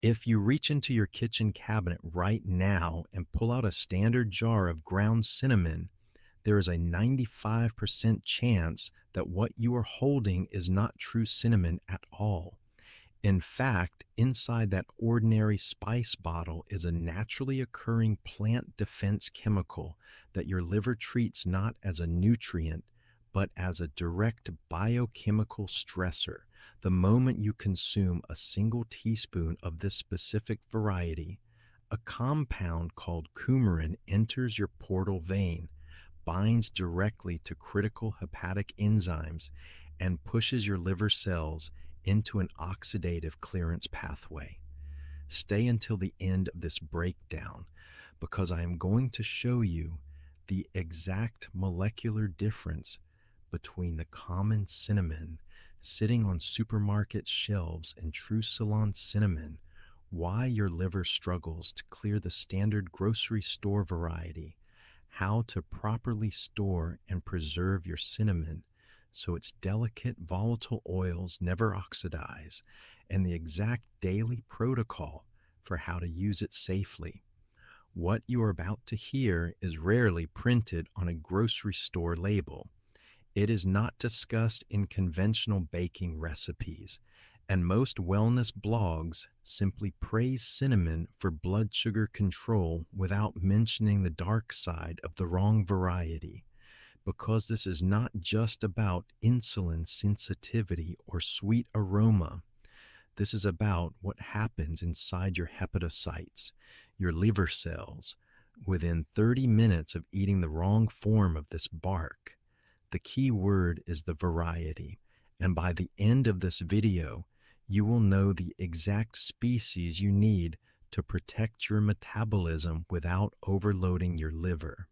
If you reach into your kitchen cabinet right now and pull out a standard jar of ground cinnamon, there is a 95% chance that what you are holding is not true cinnamon at all. In fact, inside that ordinary spice bottle is a naturally occurring plant defense chemical that your liver treats not as a nutrient, but as a direct biochemical stressor. The moment you consume a single teaspoon of this specific variety, a compound called coumarin enters your portal vein, binds directly to critical hepatic enzymes, and pushes your liver cells into an oxidative clearance pathway. Stay until the end of this breakdown because I am going to show you the exact molecular difference between the common cinnamon sitting on supermarket shelves and true Ceylon cinnamon, why your liver struggles to clear the standard grocery store variety, how to properly store and preserve your cinnamon so its delicate volatile oils never oxidize, and the exact daily protocol for how to use it safely. What you are about to hear is rarely printed on a grocery store label. It is not discussed in conventional baking recipes, and most wellness blogs simply praise cinnamon for blood sugar control without mentioning the dark side of the wrong variety. Because this is not just about insulin sensitivity or sweet aroma. This is about what happens inside your hepatocytes, your liver cells, within 30 minutes of eating the wrong form of this bark. The key word is the variety, and by the end of this video, you will know the exact species you need to protect your metabolism without overloading your liver.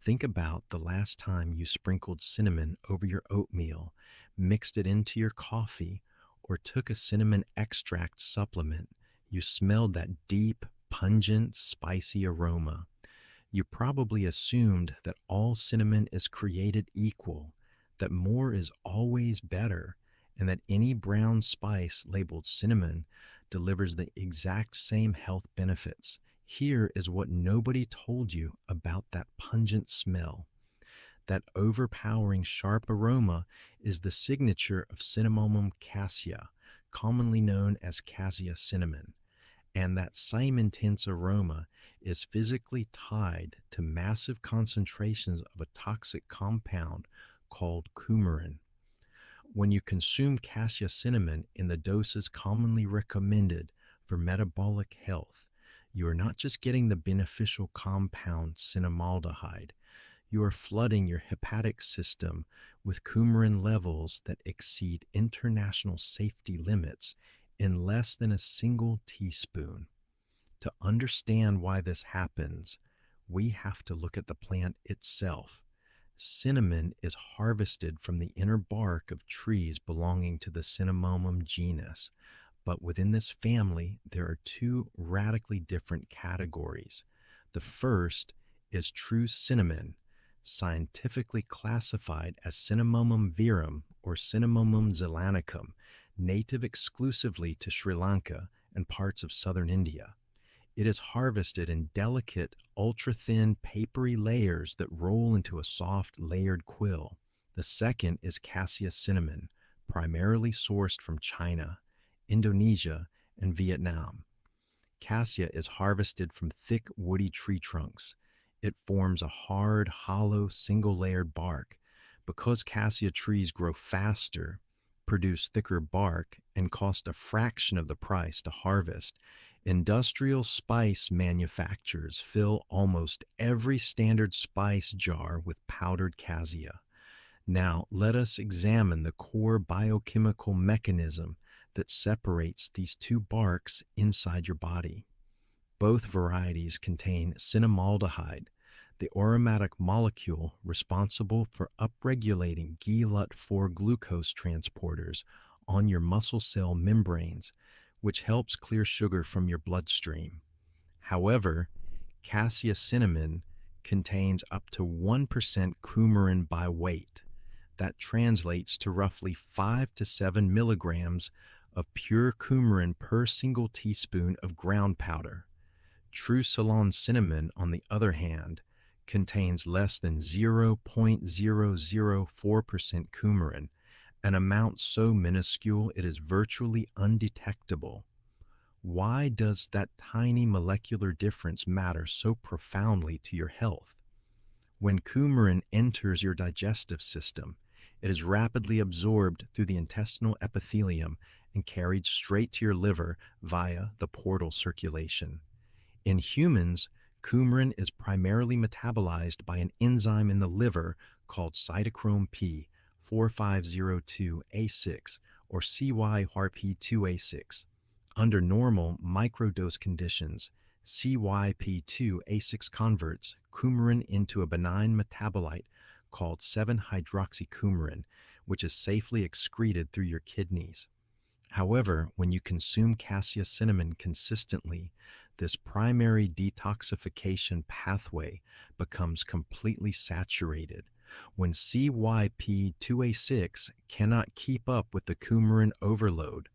Think about the last time you sprinkled cinnamon over your oatmeal, mixed it into your coffee, or took a cinnamon extract supplement. You smelled that deep, pungent, spicy aroma. You probably assumed that all cinnamon is created equal, that more is always better, and that any brown spice labeled cinnamon delivers the exact same health benefits. Here is what nobody told you about that pungent smell. That overpowering sharp aroma is the signature of Cinnamomum cassia, commonly known as Cassia cinnamon. And that same intense aroma is physically tied to massive concentrations of a toxic compound called coumarin. When you consume Cassia cinnamon in the doses commonly recommended for metabolic health, you are not just getting the beneficial compound cinnamaldehyde, you are flooding your hepatic system with coumarin levels that exceed international safety limits in less than a single teaspoon. To understand why this happens, we have to look at the plant itself. Cinnamon is harvested from the inner bark of trees belonging to the Cinnamomum genus, but within this family, there are two radically different categories. The first is true cinnamon, scientifically classified as Cinnamomum verum or Cinnamomum zeylanicum, native exclusively to Sri Lanka and parts of southern India. It is harvested in delicate, ultra-thin, papery layers that roll into a soft, layered quill. The second is Cassia cinnamon, primarily sourced from China, Indonesia, and Vietnam. Cassia is harvested from thick, woody tree trunks. It forms a hard, hollow, single-layered bark. Because cassia trees grow faster, produce thicker bark, and cost a fraction of the price to harvest, industrial spice manufacturers fill almost every standard spice jar with powdered cassia. Now, let us examine the core biochemical mechanism that separates these two barks inside your body. Both varieties contain cinnamaldehyde, the aromatic molecule responsible for upregulating GLUT4 glucose transporters on your muscle cell membranes, which helps clear sugar from your bloodstream. However, Cassia cinnamon contains up to 1% coumarin by weight. That translates to roughly 5 to 7 milligrams of pure coumarin per single teaspoon of ground powder. True Ceylon cinnamon, on the other hand, contains less than 0.004% coumarin, an amount so minuscule it is virtually undetectable. Why does that tiny molecular difference matter so profoundly to your health? When coumarin enters your digestive system, it is rapidly absorbed through the intestinal epithelium and carried straight to your liver via the portal circulation. In humans, coumarin is primarily metabolized by an enzyme in the liver called cytochrome P4502A6 or CYRP2A6. Under normal microdose conditions, CYP2A6 converts coumarin into a benign metabolite called 7-hydroxycoumarin, which is safely excreted through your kidneys. However, when you consume Cassia cinnamon consistently, this primary detoxification pathway becomes completely saturated. When CYP2A6 cannot keep up with the coumarin overload,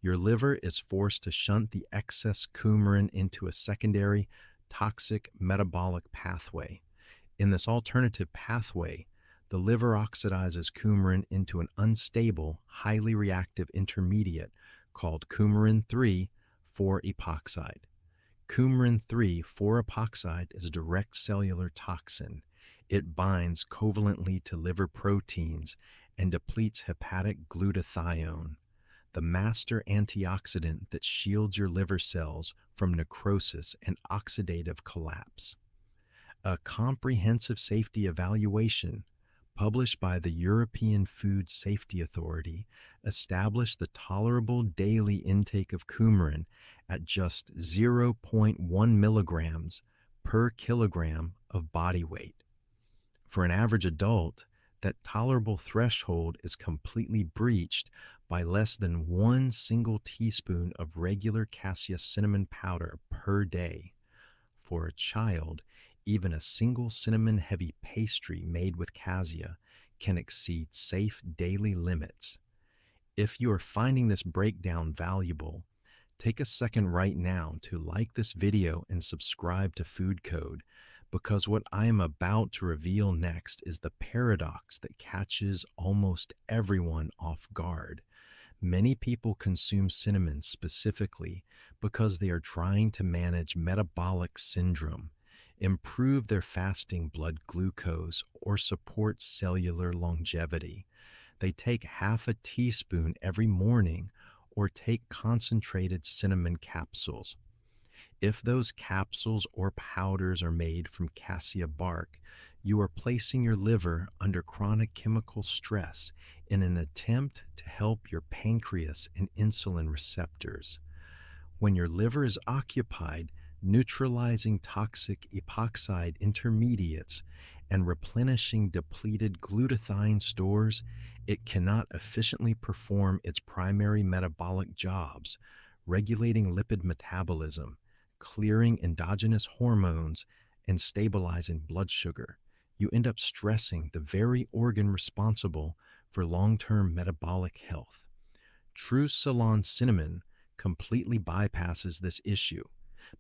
your liver is forced to shunt the excess coumarin into a secondary toxic metabolic pathway. In this alternative pathway, the liver oxidizes coumarin into an unstable, highly reactive intermediate called coumarin 3,4-epoxide. Coumarin 3,4-epoxide is a direct cellular toxin. It binds covalently to liver proteins and depletes hepatic glutathione, the master antioxidant that shields your liver cells from necrosis and oxidative collapse. A comprehensive safety evaluation published by the European Food Safety Authority established the tolerable daily intake of coumarin at just 0.1 milligrams per kilogram of body weight. For an average adult, that tolerable threshold is completely breached by less than 1 single teaspoon of regular Cassia cinnamon powder per day. For a child, even a single cinnamon-heavy pastry made with Cassia can exceed safe daily limits. If you are finding this breakdown valuable, take a second right now to like this video and subscribe to Food Code, because what I am about to reveal next is the paradox that catches almost everyone off guard. Many people consume cinnamon specifically because they are trying to manage metabolic syndrome, improve their fasting blood glucose, or support cellular longevity. They take half a teaspoon every morning or take concentrated cinnamon capsules. If those capsules or powders are made from cassia bark, you are placing your liver under chronic chemical stress in an attempt to help your pancreas and insulin receptors. When your liver is occupied neutralizing toxic epoxide intermediates and replenishing depleted glutathione stores, it cannot efficiently perform its primary metabolic jobs, regulating lipid metabolism, clearing endogenous hormones, and stabilizing blood sugar. You end up stressing the very organ responsible for long-term metabolic health. True Ceylon cinnamon completely bypasses this issue.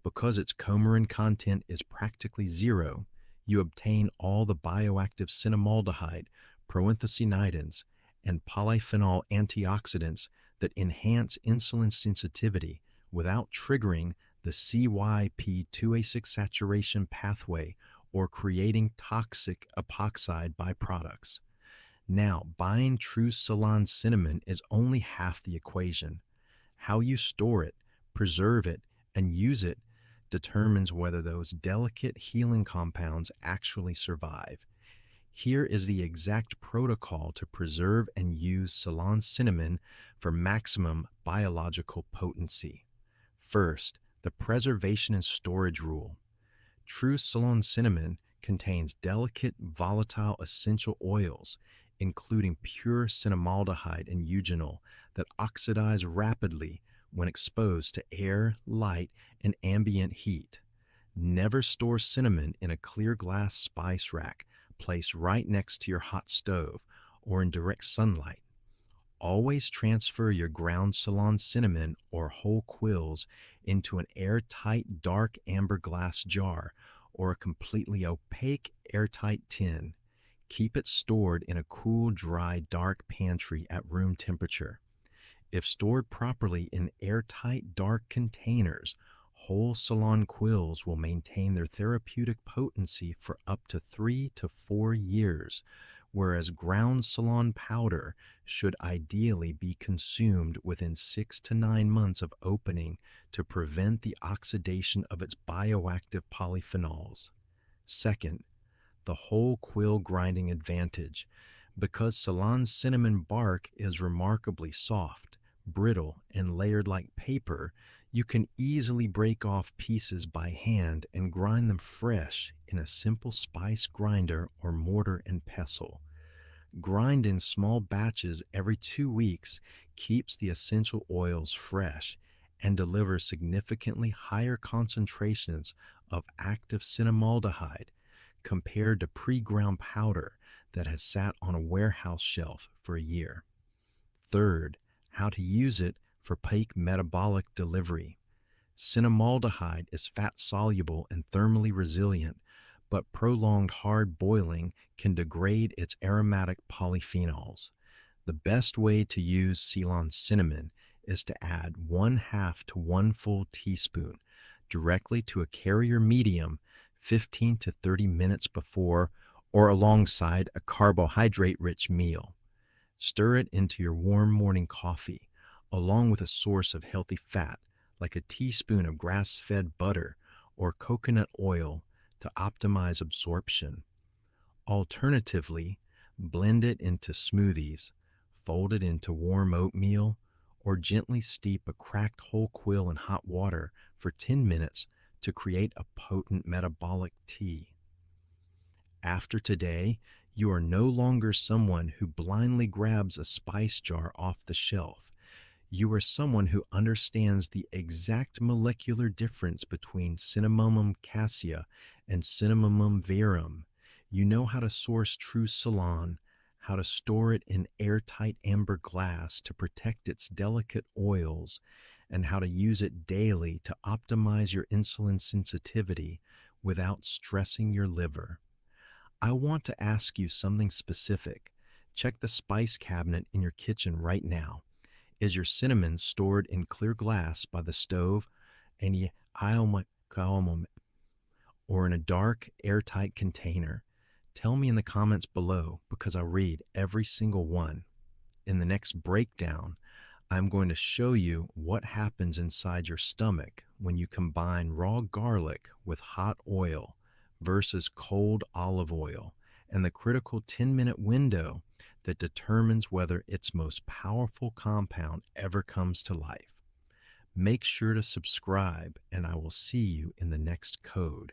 Because its coumarin content is practically zero, you obtain all the bioactive cinnamaldehyde, proanthocyanidins, and polyphenol antioxidants that enhance insulin sensitivity without triggering the CYP2A6 saturation pathway or creating toxic epoxide byproducts. Now, buying True Ceylon cinnamon is only half the equation. How you store it, preserve it, and use it determines whether those delicate healing compounds actually survive. Here is the exact protocol to preserve and use Ceylon cinnamon for maximum biological potency. First, the preservation and storage rule. True Ceylon cinnamon contains delicate, volatile essential oils, including pure cinnamaldehyde and eugenol, that oxidize rapidly when exposed to air, light, and ambient heat. Never store cinnamon in a clear glass spice rack placed right next to your hot stove or in direct sunlight. Always transfer your ground Ceylon cinnamon or whole quills into an airtight dark amber glass jar or a completely opaque airtight tin. Keep it stored in a cool, dry, dark pantry at room temperature. If stored properly in airtight, dark containers, whole Ceylon quills will maintain their therapeutic potency for up to 3 to 4 years, whereas ground Ceylon powder should ideally be consumed within 6 to 9 months of opening to prevent the oxidation of its bioactive polyphenols. Second, the whole quill grinding advantage. Because Ceylon cinnamon bark is remarkably soft, brittle, and layered like paper, you can easily break off pieces by hand and grind them fresh in a simple spice grinder or mortar and pestle. Grind in small batches every 2 weeks keeps the essential oils fresh and delivers significantly higher concentrations of active cinnamaldehyde compared to pre-ground powder that has sat on a warehouse shelf for a year. Third, how to use it for peak metabolic delivery. Cinnamaldehyde is fat-soluble and thermally resilient, but prolonged hard boiling can degrade its aromatic polyphenols. The best way to use Ceylon cinnamon is to add 1/2 to 1 full teaspoon directly to a carrier medium 15 to 30 minutes before or alongside a carbohydrate-rich meal. Stir it into your warm morning coffee, along with a source of healthy fat like a teaspoon of grass-fed butter or coconut oil to optimize absorption. Alternatively, blend it into smoothies, fold it into warm oatmeal, or gently steep a cracked whole quill in hot water for 10 minutes to create a potent metabolic tea. After today, you are no longer someone who blindly grabs a spice jar off the shelf. You are someone who understands the exact molecular difference between Cinnamomum cassia and Cinnamomum verum. You know how to source true Ceylon, how to store it in airtight amber glass to protect its delicate oils, and how to use it daily to optimize your insulin sensitivity without stressing your liver. I want to ask you something specific. Check the spice cabinet in your kitchen right now. Is your cinnamon stored in clear glass by the stove, or in a dark, airtight container? Tell me in the comments below because I read every single one. In the next breakdown, I'm going to show you what happens inside your stomach when you combine raw garlic with hot oil versus cold olive oil, and the critical 10-minute window that determines whether its most powerful compound ever comes to life. Make sure to subscribe, and I will see you in the next code.